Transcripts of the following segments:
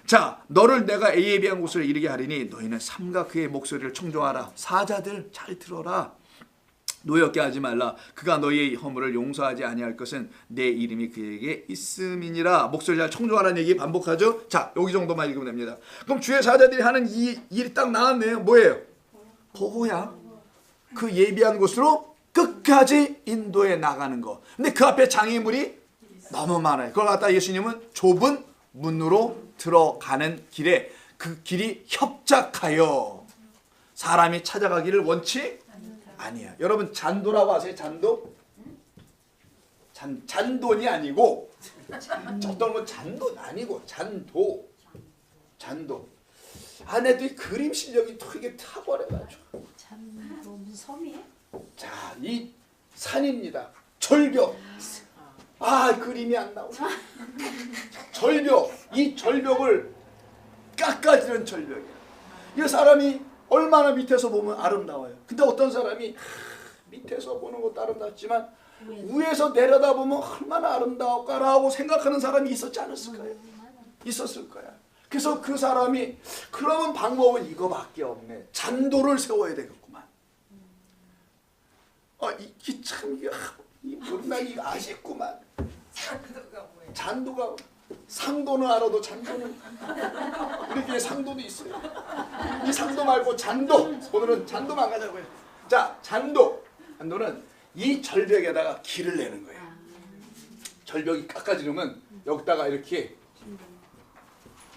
자, 너를 내가 예비한 곳으로 이르게 하리니 너희는 삼가 그의 목소리를 청종하라. 사자들 잘 들어라. 노엽게 하지 말라. 그가 너희의 허물을 용서하지 아니할 것은 내 이름이 그에게 있음이니라. 목소리 잘 청종하라는 얘기 반복하죠. 자, 여기 정도만 읽으면 됩니다. 그럼 주의 사자들이 하는 이 일이 딱 나왔네요. 뭐예요? 보고야. 그 예비한 곳으로 끝까지 인도해 나가는 거. 근데 그 앞에 장애물이 너무 많아요. 그걸 갖다 예수님은 좁은 문으로 들어가는 길에 그 길이 협착하여 사람이 찾아가기를 원치 아니야. 여러분 잔도라고 아세요? 잔도? 잔돈이 아니고 어떤 건 잔돈 아니고 잔도. 안에도 이 그림 실력이 되게 탁월해가지고. 잔도 무슨 섬이에요? 자, 이 산입니다. 절벽. 아, 그림이 안 나오네. 절벽. 이 절벽을 깎아지는 절벽이야. 이 사람이 얼마나 밑에서 보면 아름다워요. 근데 어떤 사람이 밑에서 보는 것도 아름답지만 위에서 내려다보면 얼마나 아름다울까라고 생각하는 사람이 있었지 않았을까요? 있었을 거야. 그래서 그 사람이 그러면 방법은 이거밖에 없네. 잔도를 세워야 되겠구만. 이게 참 나 이거 아쉽구만. 잔도가 상도는 알아도 잔도는 우리 교회 상도도 있어요. 이 상도 말고 잔도. 오늘은 잔도만 가자고요. 자, 잔도는 이 절벽에다가 길을 내는 거예요. 절벽이 깎아지르면 여기다가 이렇게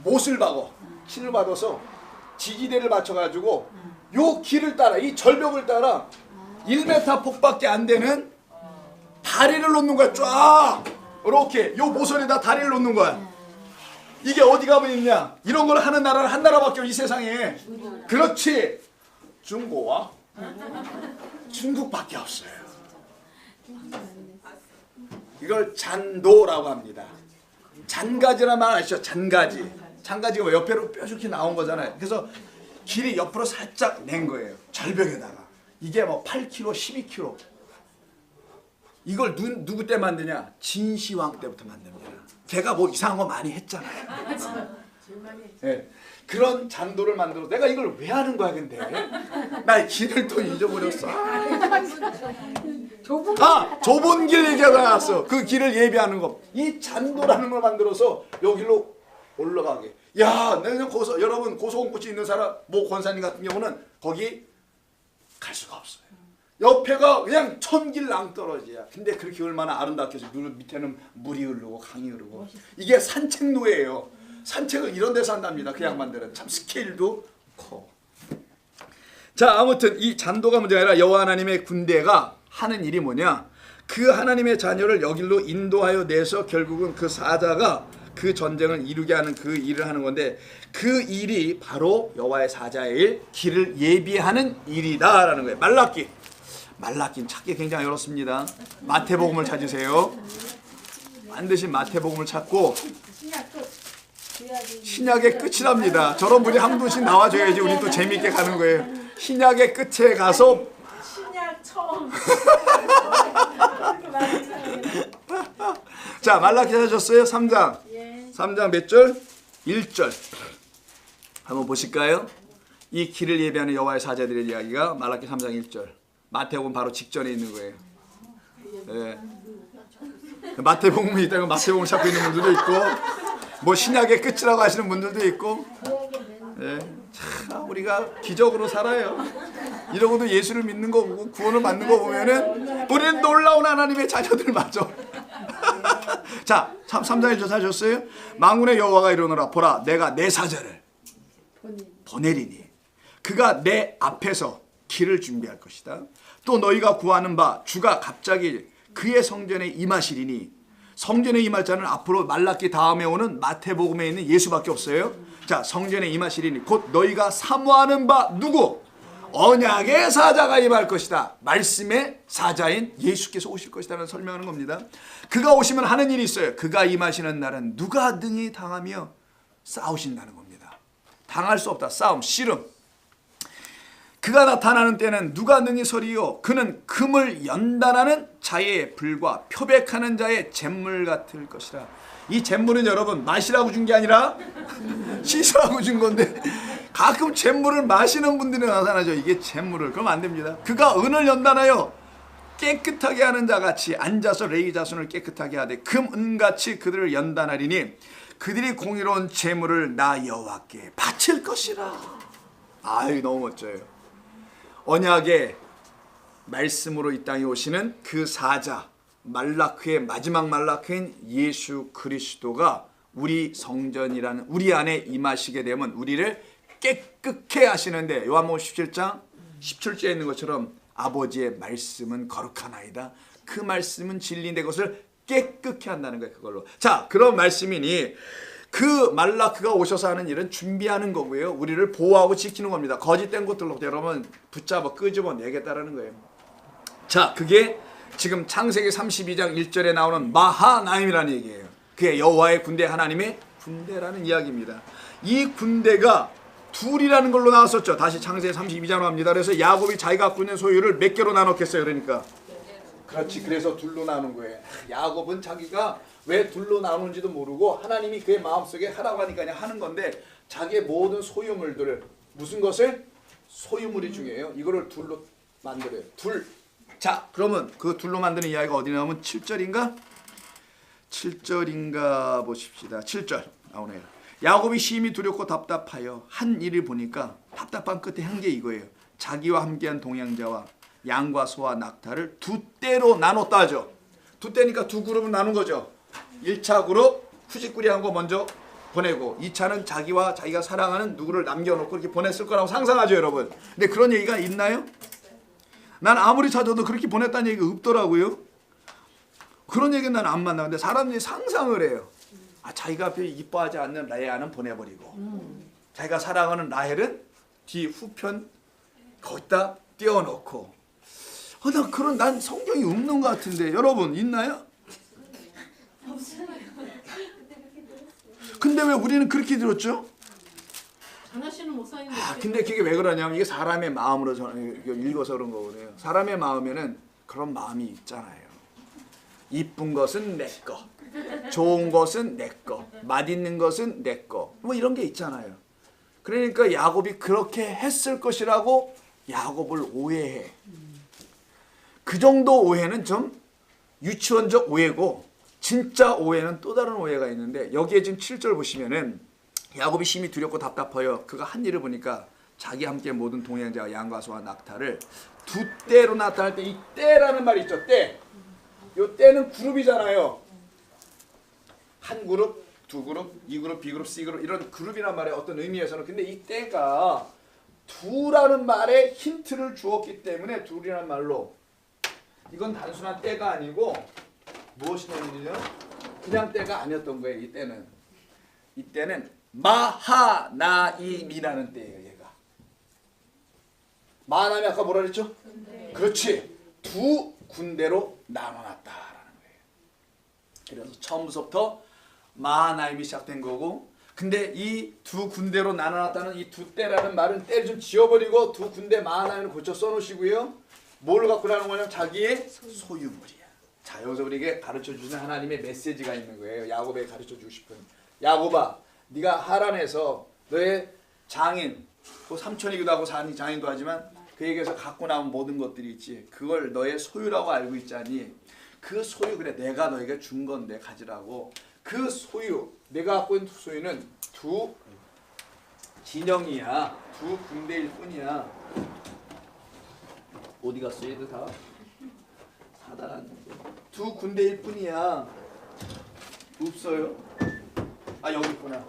못을 박어. 신을 받아서 지지대를 맞춰가지고 요 길을 따라 이 절벽을 따라 1m 폭밖에 안 되는 다리를 놓는 거야. 쫙 이렇게 요 모서리에다 다리를 놓는 거야. 이게 어디 가면 있냐? 이런 걸 하는 나라는 한 나라밖에 이 세상에. 그렇지. 중고와 중국밖에 없어요. 이걸 잔도라고 합니다. 잔가지란 말 아시죠? 잔가지가 뭐 옆으로 뾰족히 나온 거잖아요. 그래서 길이 옆으로 살짝 낸 거예요. 절벽에다가. 이게 뭐 8km, 12km. 이걸 누구 때 만드냐? 진시황 때부터 만듭니다. 걔가 뭐 이상한 거 많이 했잖아요. 네. 그런 잔도를 만들어. 내가 이걸 왜 하는 거야 근데? 나 길을 또 잊어버렸어. 좁은 길 얘기가 나왔어. 그 길을 예비하는 거. 이 잔도라는 걸 만들어서 여기로 올라가게. 야, 내가 여러분 고소공포증 있는 사람, 뭐 권사님 같은 경우는 거기 갈 수가 없어요. 옆에가 그냥 천길 낭떠러지야. 근데 그렇게 얼마나 아름답게 해서 밑에는 물이 흐르고 강이 흐르고. 이게 산책로예요. 산책을 이런 데서 한답니다. 그 양반들은. 참 스케일도 커. 자, 아무튼 이 잔도가 문제가 아니라 여호와 하나님의 군대가 하는 일이 뭐냐? 그 하나님의 자녀를 여길로 인도하여 내서 결국은 그 사자가 그 전쟁을 이루게 하는 그 일을 하는 건데, 그 일이 바로 여호와의 사자의 일, 길을 예비하는 일이다라는 거예요. 말라기는 찾기 굉장히 어렵습니다. 마태복음을 찾으세요. 반드시 마태복음을 찾고, 신약의 끝이랍니다. 저런 분이 한 분씩 나와줘야지 우리 또 재미있게 가는 거예요. 신약의 끝에 가서 신약 처음. 자, 말라기 찾으셨어요? 3장. 3장 몇 절? 1절. 한번 보실까요? 이 길을 예비하는 여호와의 사자들의 이야기가 말라기 3장 1절. 마태복음 바로 직전에 있는 거예요. 네. 마태복음이 있다면 마태복음을 찾고 있는 분들도 있고, 뭐 신약의 끝이라고 하시는 분들도 있고. 네. 참 우리가 기적으로 살아요. 이러고도 예수를 믿는 거 보고 구원을 받는 거 보면은 우리는 놀라운 하나님의 자녀들 맞아. 자, 3장 1절 사셨어요? 만군의 여호와가 이르노라. 보라, 내가 내 사자를 보내리니 그가 내 앞에서 길을 준비할 것이다. 또 너희가 구하는 바 주가 갑자기 그의 성전에 임하시리니. 성전에 임할 자는 앞으로 말라기 다음에 오는 마태복음에 있는 예수밖에 없어요. 자, 성전에 임하시리니 곧 너희가 사모하는 바 누구? 언약의 사자가 임할 것이다. 말씀의 사자인 예수께서 오실 것이다라는 설명하는 겁니다. 그가 오시면 하는 일이 있어요. 그가 임하시는 날은 누가 능히 당하며 싸우신다는 겁니다. 당할 수 없다. 싸움, 씨름. 그가 나타나는 때는 누가 능히 서리요? 그는 금을 연단하는 자의 불과 표백하는 자의 잿물 같을 것이라. 이 잿물은 여러분 맛이라고 준 게 아니라 시사하고 준 건데 가끔 잿물을 마시는 분들이 나타나죠. 이게 잿물을. 그러면 안 됩니다. 그가 은을 연단하여 깨끗하게 하는 자같이 앉아서 레위 자손을 깨끗하게 하되 금 은같이 그들을 연단하리니 그들이 공의로운 제물을 나 여호와께 바칠 것이라. 아유, 너무 멋져요. 언약의 말씀으로 이 땅에 오시는 그 사자, 말라크의 마지막 말라크인 예수 그리스도가 우리 성전이라는 우리 안에 임하시게 되면 우리를 깨끗게 하시는데, 요한복음 17장 17절에 있는 것처럼 아버지의 말씀은 거룩하나이다. 그 말씀은 진리인데 그것을 깨끗게 한다는 거예요. 그걸로. 자, 그런 말씀이니 그 말라크가 오셔서 하는 일은 준비하는 거고요. 우리를 보호하고 지키는 겁니다. 거짓된 것들로부터 여러분 붙잡아 끄집어내겠다라는 거예요. 자, 그게 지금 창세기 32장 1절에 나오는 마하나임이라는 얘기예요. 그게 여호와의 군대, 하나님의 군대라는 이야기입니다. 이 군대가 둘이라는 걸로 나왔었죠. 다시 창세기 32장으로 갑니다. 그래서 야곱이 자기가 갖고 있는 소유를 몇 개로 나눴겠어요. 그러니까 그렇지. 그래서 둘로 나눈 거예요. 야곱은 자기가 왜 둘로 나누는지도 모르고 하나님이 그의 마음속에 하라고 하니까 그냥 하는 건데, 자기의 모든 소유물들을, 무슨 것을? 소유물이 중요해요. 이거를 둘로 만들어요. 둘. 자, 그러면 그 둘로 만드는 이야기가 어디 나오면 7절인가? 7절인가 보십시다. 7절 나오네요. 야곱이 심히 두렵고 답답하여 한 일을 보니까 답답한 끝에 한 게 이거예요. 자기와 함께한 동행자와 양과 소와 낙타를 두 떼로 나눴다 하죠. 두 떼니까 두 그룹은 나눈 거죠. 1차 그룹 후지꾸리한 거 먼저 보내고, 2차는 자기와 자기가 사랑하는 누구를 남겨놓고 이렇게 보냈을 거라고 상상하죠, 여러분. 근데 그런 얘기가 있나요? 난 아무리 찾아도 그렇게 보냈다는 얘기가 없더라고요. 그런 얘기는 난 안 만나. 근데 사람들이 상상을 해요. 아, 자기가 별로 이뻐하지 않는 라헬은 보내버리고, 자기가 사랑하는 라헬은 뒤 후편 거기다 띄워놓고. 난 성경이 없는 것 같은데 여러분 있나요? 근데 왜 우리는 그렇게 들었죠? 장하시는 목사님들. 근데 그게 왜 그러냐면 이게 사람의 마음으로 읽어서 그런 거거든요. 사람의 마음에는 그런 마음이 있잖아요. 이쁜 것은 내 거, 좋은 것은 내 거, 맛있는 것은 내 거, 뭐 이런 게 있잖아요. 그러니까 야곱이 그렇게 했을 것이라고 야곱을 오해해. 그 정도 오해는 좀 유치원적 오해고, 진짜 오해는 또 다른 오해가 있는데, 여기에 지금 7절 보시면은 야곱이 심히 두렵고 답답하여 그가 한 일을 보니까 자기 함께 모든 동행자와 양과 소와 낙타를 두 떼로 나타날 때, 이 떼라는 말이 있죠. 떼. 요 떼는 그룹이잖아요. 한 그룹, 두 그룹, 이 그룹, B 그룹, C 그룹, 이런 그룹이란 말의 어떤 의미에서는. 근데 이 떼가 두라는 말에 힌트를 주었기 때문에 둘이라는 말로, 이건 단순한 떼가 아니고 무엇이냐면요, 그냥 떼가 아니었던 거예요. 이 떼는, 이 떼는 마하나임이라는 떼예요. 얘가 마하나임이 아까 뭐라 그랬죠? 군대. 그렇지. 두 군대로 나눠놨다라는 거예요. 그래서 처음부터 마하나임이 시작된 거고, 근데 이 두 군대로 나눠놨다는 이 두 떼라는 말은 떼를 좀 지워버리고 두 군대 마하나임을 고쳐 써놓으시고요. 뭘 갖고 나는 거냐면 자기의 소유물이야. 자, 여기서 우리에게 가르쳐주시는 하나님의 메시지가 있는 거예요. 야곱에게 가르쳐주고 싶은. 야곱아, 네가 하란에서 너의 장인, 그 삼촌이기도 하고 장인도 하지만 그에게서 갖고 나온 모든 것들이 있지. 그걸 너의 소유라고 알고 있잖니. 그 소유, 그래 내가 너에게 준 건데 가지라고. 그 소유, 내가 갖고 있는 소유는 두 진영이야. 두 군대일 뿐이야. 어디 갔어 얘들 다? 사단한 두 군데일 뿐이야. 없어요? 아, 여기 있구나.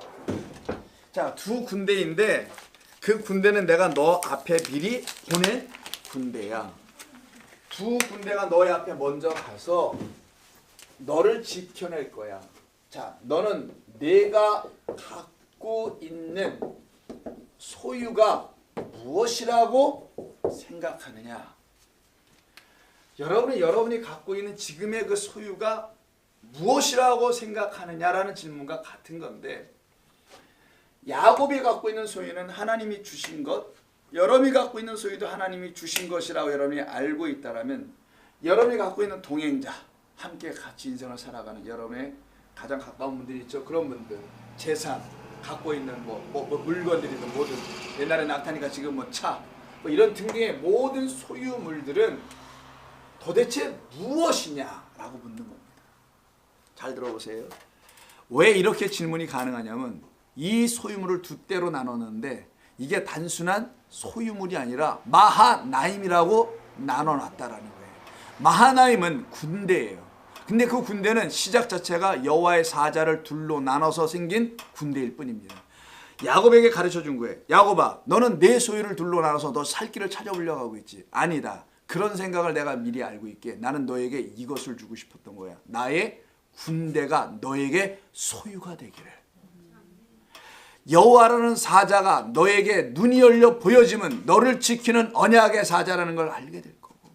자, 두 군데인데 그 군대는 내가 너 앞에 미리 보낸 군대야. 두 군대가 너의 앞에 먼저 가서 너를 지켜낼 거야. 자, 너는 내가 갖고 있는 소유가 무엇이라고 생각하느냐? 여러분이 갖고 있는 지금의 그 소유가 무엇이라고 생각하느냐라는 질문과 같은 건데, 야곱이 갖고 있는 소유는 하나님이 주신 것, 여러분이 갖고 있는 소유도 하나님이 주신 것이라고 여러분이 알고 있다라면, 여러분이 갖고 있는 동행자, 함께 같이 인생을 살아가는 여러분의 가장 가까운 분들이 있죠. 그런 분들, 재산, 갖고 있는 물건들이든 뭐든 옛날에 낙타니까 지금 뭐 차 뭐 이런 등등의 모든 소유물들은 도대체 무엇이냐라고 묻는 겁니다. 잘 들어보세요. 왜 이렇게 질문이 가능하냐면 이 소유물을 두 대로 나눴는데 이게 단순한 소유물이 아니라 마하나임이라고 나눠놨다라는 거예요. 마하나임은 군대예요. 근데 그 군대는 시작 자체가 여호와의 사자를 둘로 나눠서 생긴 군대일 뿐입니다. 야곱에게 가르쳐 준 거예요. 야곱아, 너는 내 소유를 둘로 나눠서 너 살 길을 찾아보려고 하고 있지. 아니다. 그런 생각을 내가 미리 알고 있게. 나는 너에게 이것을 주고 싶었던 거야. 나의 군대가 너에게 소유가 되기를. 여호와라는 사자가 너에게 눈이 열려 보여지면 너를 지키는 언약의 사자라는 걸 알게 될 거고,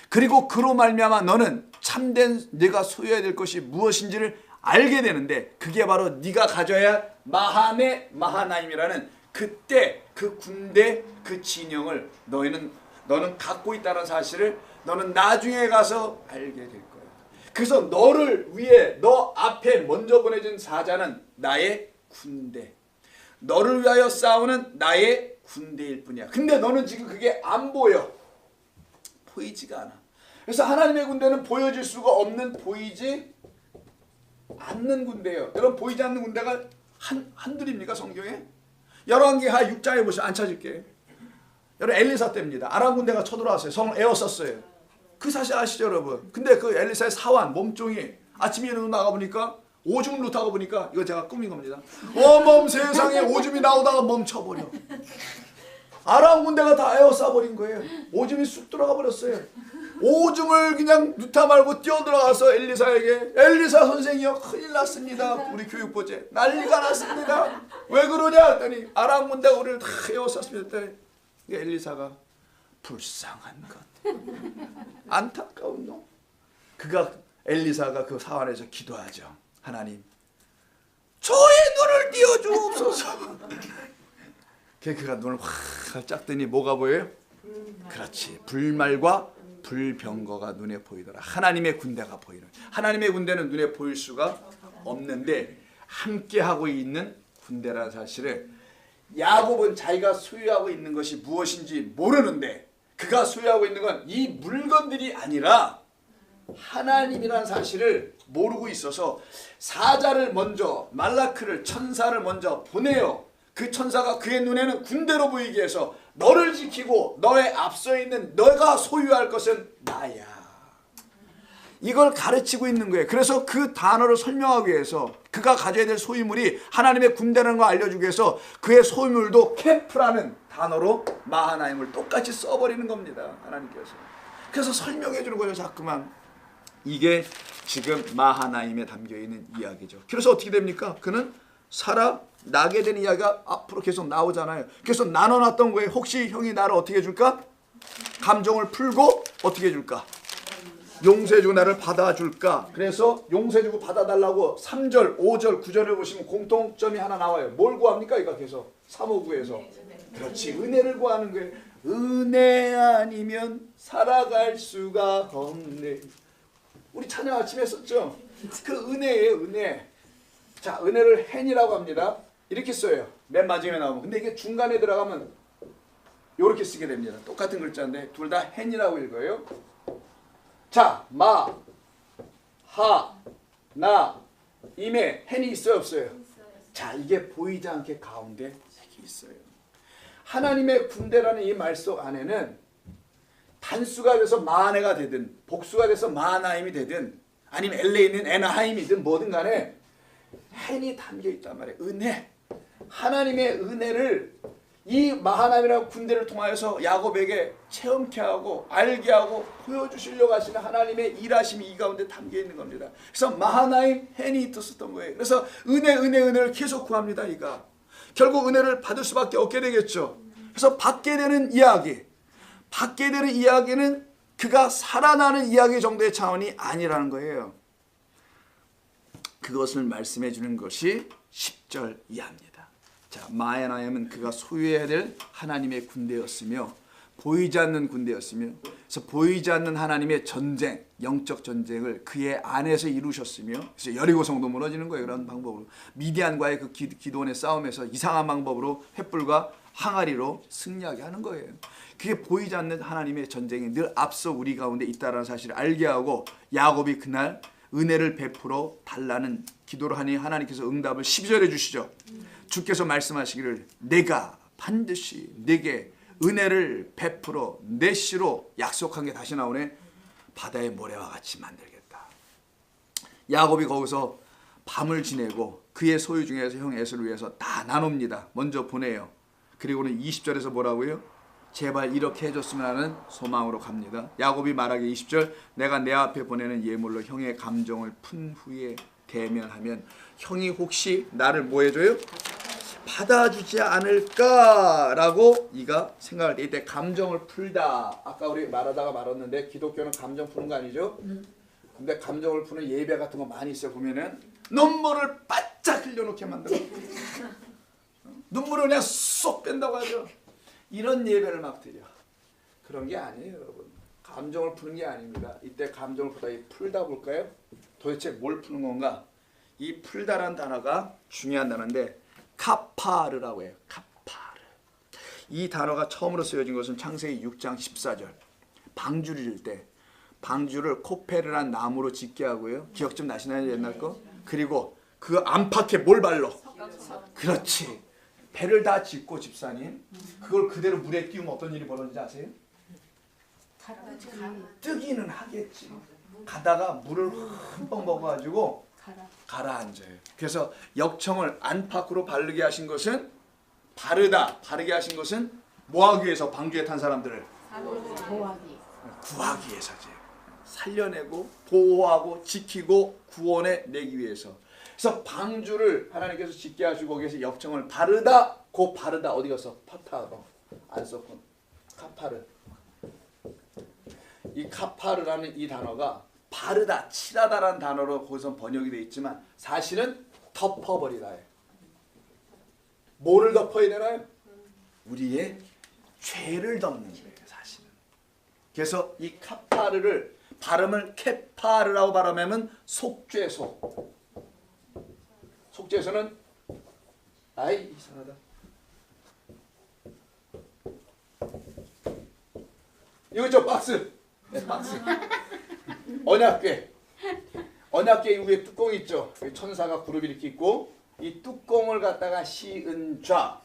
그리고 그로 말미암아 너는 참된 네가 소유해야 될 것이 무엇인지를 알게 되는데, 그게 바로 네가 가져야 할 마하나임이라는 그때 그 군대 그 진영을 너는 갖고 있다는 사실을 너는 나중에 가서 알게 될 거야. 그래서 너를 위해 너 앞에 먼저 보내준 사자는 나의 군대, 너를 위하여 싸우는 나의 군대일 뿐이야. 근데 너는 지금 그게 안 보여. 보이지가 않아. 그래서 하나님의 군대는 보여질 수가 없는, 보이지 않는 군대예요. 여러분, 보이지 않는 군대가 한둘입니까 성경에? 열왕기하 6장에 보시면 안 찾을게. 여러분, 엘리사 때입니다. 아람 군대가 쳐들어왔어요. 성을 에워쌌어요. 그 사실 아시죠 여러분? 근데 그 엘리사의 사환 몸종이 아침에 일어나 나가보니까 오줌을 누타고 보니까, 이거 제가 꾸민 겁니다. 어멈 세상에 오줌이 나오다가 멈춰버려. 아람 군대가 다 에워싸버린 거예요. 오줌이 쑥 들어가 버렸어요. 오줌을 그냥 누타 말고 뛰어들어가서 엘리사에게, 엘리사 선생이요, 큰일 났습니다. 우리 교육부제 난리가 났습니다. 왜 그러냐 했더니 아람 군대가 우리를 다 에워쌌습니다 했더니 엘리사가 불쌍한 것, 안타까운 놈. 엘리사가 그 사환에서 기도하죠. 하나님, 저의 눈을 띄워주옵소서. 그가 눈을 확 짝더니 뭐가 보여요? 그렇지, 불말과 불병거가 눈에 보이더라. 하나님의 군대가 보이는. 하나님의 군대는 눈에 보일 수가 없는데 함께하고 있는 군대라는 사실을 야곱은 자기가 소유하고 있는 것이 무엇인지 모르는데, 그가 소유하고 있는 건 이 물건들이 아니라 하나님이라는 사실을 모르고 있어서 사자를 먼저, 말라크를, 천사를 먼저 보내요. 그 천사가 그의 눈에는 군대로 보이게 해서 너를 지키고 너의 앞서 있는 너가 소유할 것은 나야, 이걸 가르치고 있는 거예요. 그래서 그 단어를 설명하기 위해서, 그가 가져야 될 소유물이 하나님의 군대라는 걸 알려주기 위해서 그의 소유물도 캠프라는 단어로 마하나임을 똑같이 써버리는 겁니다, 하나님께서. 그래서 설명해 주는 거예요, 자꾸만. 이게 지금 마하나임에 담겨있는 이야기죠. 그래서 어떻게 됩니까? 그는 살아나게 되는 이야기가 앞으로 계속 나오잖아요. 그래서 나눠놨던 거예요. 혹시 형이 나를 어떻게 해줄까? 감정을 풀고 어떻게 해줄까? 용서해주고 나를 받아줄까? 그래서 용서해주고 받아달라고 3절, 5절, 9절을 보시면 공통점이 하나 나와요. 뭘 구합니까? 이거 계속 359에서. 그렇지, 은혜를 구하는 거예요. 은혜 아니면 살아갈 수가 없네. 우리 찬양 아침에 썼죠? 그 은혜예요, 은혜. 자, 은혜를 헨이라고 합니다. 이렇게 써요. 맨 마지막에 나오면. 근데 이게 중간에 들어가면 이렇게 쓰게 됩니다. 똑같은 글자인데 둘 다 헨이라고 읽어요. 자, 마, 하, 나, 임에 헨이 있어요, 없어요? 자, 이게 보이지 않게 가운데 색이 있어요. 하나님의 군대라는 이 말 속 안에는 단수가 돼서 마하네가 되든 복수가 돼서 마하나임이 되든 아니면 엘레에 있는 에나하임이든 뭐든 간에 헨이 담겨 있단 말이에요. 은혜, 하나님의 은혜를 이 마하나임이라는 군대를 통하여서 야곱에게 체험케 하고 알게 하고 보여주시려고 하시는 하나님의 일하심이 이 가운데 담겨 있는 겁니다. 그래서 마하나임, 헨이 있었던 거예요. 그래서 은혜를 계속 구합니다. 이가 결국 은혜를 받을 수밖에 없게 되겠죠. 그래서 받게 되는 이야기, 받게 되는 이야기는 그가 살아나는 이야기 정도의 차원이 아니라는 거예요. 그것을 말씀해 주는 것이 10절 이하입니다. 자, 마하나임은 그가 소유해야 될 하나님의 군대였으며 보이지 않는 군대였으며 그래서 보이지 않는 하나님의 전쟁, 영적 전쟁을 그의 안에서 이루셨으며, 그래서 여리고 성도 무너지는 거예요. 그런 방법으로 미디안과의 그 기도원의 싸움에서 이상한 방법으로 횃불과 항아리로 승리하게 하는 거예요. 그게 보이지 않는 하나님의 전쟁이 늘 앞서 우리 가운데 있다는 사실을 알게 하고, 야곱이 그날 은혜를 베풀어 달라는 기도를 하니 하나님께서 응답을 12절에 주시죠. 주께서 말씀하시기를 내가 반드시 내게 은혜를 베풀어 내 씨로 약속한 게 다시 나오네. 바다의 모래와 같이 만들겠다. 야곱이 거기서 밤을 지내고 그의 소유 중에서 형 에서를 위해서 다 나눕니다. 먼저 보내요. 그리고는 20절에서 뭐라고요? 제발 이렇게 해줬으면 하는 소망으로 갑니다. 야곱이 말하기 20절, 내가 내 앞에 보내는 예물로 형의 감정을 푼 후에 대면하면 형이 혹시 나를 뭐 해줘요? 받아주지 않을까라고 이가 생각할 때, 이때 감정을 풀다. 아까 우리 말하다가 말았는데 기독교는 감정 푸는 거 아니죠? 근데 감정을 푸는 예배 같은 거 많이 있어요. 보면은 눈물을 바짝 흘려놓게 만들어. 눈물을 그냥 쏙 뺀다고 하죠. 이런 예배를 막 드려. 그런 게 아니에요, 여러분. 감정을 푸는 게 아닙니다. 이때 감정을 풀다 볼까요? 도대체 뭘 푸는 건가? 이 풀다라는 단어가 중요한 단어인데 카파르라고 해요. 카파르. 이 단어가 처음으로 쓰여진 것은 창세기 6장 14절. 방주를 질 때 방주를 코페르란 나무로 짓게 하고요. 기억 좀 나시나요, 옛날 거? 그리고 그 안팎에 뭘 발로? 그렇지. 배를 다 짓고 집사님 그걸 그대로 물에 띄우면 어떤 일이 벌어지지 아세요? 뜨기는 하겠지. 가다가 물을 흠뻑 먹어가지고 가라앉아요. 그래서 역청을 안팎으로 바르게 하신 것은 바르게 하신 것은 뭐하기 위해서? 방주에 탄 사람들을 구하기 위해서지. 살려내고 보호하고 지키고 구원해 내기 위해서. 그래서 방주를 하나님께서 짓게 하시고 거기에서 역청을 바르다. 그 바르다 어디 갔어? 파타로 안 썼군. 카파르. 이 카파르라는 이 단어가 바르다, 칠하다라는 단어로 거기서 번역이 되어 있지만 사실은 덮어버리다예요. 뭐를 덮어야 되나요? 우리의 죄를 덮는 거예요, 사실은. 그래서 이 카파르를 발음을 케파르라고 발음하면 속죄소. 속죄소는 아이 이상하다. 이거 있죠, 박스. 네, 박스. 언약궤. 언약궤 위에 뚜껑이 있죠. 천사가 그룹이 이렇게 있고 이 뚜껑을 갖다가 씌은 좌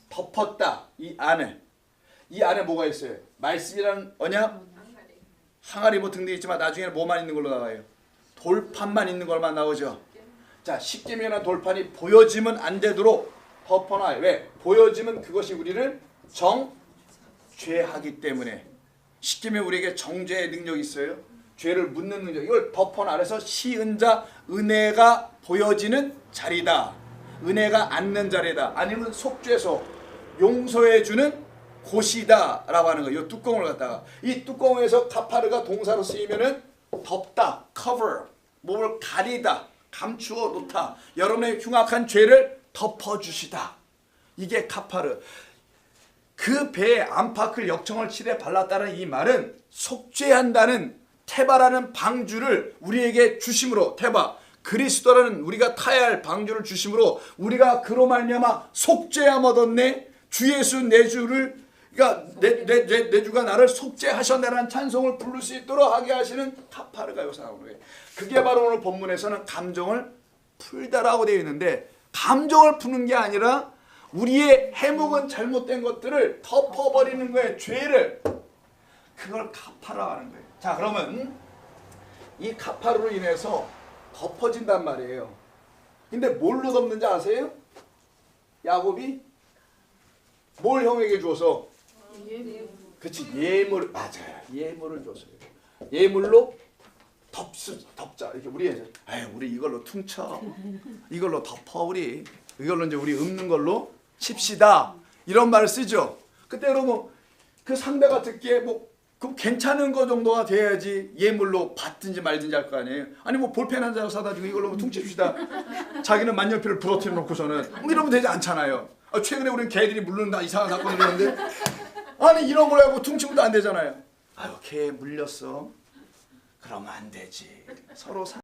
덮었다. 이 안에 뭐가 있어요? 말씀이라는 언약, 항아리 뭐 등등 있지만 나중에는 뭐만 있는 걸로 나와요? 돌판만 있는 걸만 나오죠. 자, 십계명이라는 돌판이 보여지면 안 되도록 덮어놔요. 왜? 보여지면 그것이 우리를 정죄하기 때문에. 십계명 우리에게 정죄의 능력이 있어요. 죄를 묻는 능력. 이걸 덮어놔. 그래서 시은 자, 은혜가 보여지는 자리다. 은혜가 앉는 자리다. 아니면 속죄소, 용서해주는 곳이다 라고 하는 거예요. 이 뚜껑을 갖다가. 이 뚜껑에서 카파르가 동사로 쓰이면은 덮다, cover, 몸을 가리다, 감추어 놓다. 여러분의 흉악한 죄를 덮어주시다. 이게 카파르. 그 배에 안팎을 역청을 칠해 발랐다는 이 말은 속죄한다는 테바라는 방주를 우리에게 주심으로, 테바 그리스도라는 우리가 타야 할 방주를 주심으로 우리가 그로 말미암아 속죄함 얻었네. 주 예수 내 주를, 그러니까 내 주가 나를 속죄하셨다는 찬송을 부를 수 있도록 하게 하시는 카파르가 여기서 나오는 거예요. 그게 바로 오늘 본문에서는 감정을 풀다라고 되어 있는데, 감정을 푸는 게 아니라 우리의 해묵은 잘못된 것들을 덮어버리는 거예요. 죄를. 그걸 카파르라고 하는 거예요. 자, 그러면 이 카파르로 인해서 덮어진단 말이에요. 근데 뭘로 덮는지 아세요? 야곱이 뭘 형에게 줘서? 그치, 예물. 맞아요. 예물을 줬어요. 예물로 덮자. 이렇게 우리 이걸로 퉁쳐. 이걸로 덮어. 이걸로 이제 우리 읊는 걸로 칩시다. 이런 말을 쓰죠. 그때 그러면 그 상대가 듣기에 그럼 괜찮은 거 정도가 돼야지 예물로 받든지 말든지 할 거 아니에요. 아니 볼펜 한 장 사다 주고 이걸로 퉁칩시다. 자기는 만년필을 부러뜨려 놓고서는 이러면 되지 않잖아요. 최근에 우리는 개들이 물른다 이상한 사건이 있는데 아니 이런 걸 하고 퉁치면 안 되잖아요. 아유 걔 물렸어. 그러면 안 되지. 서로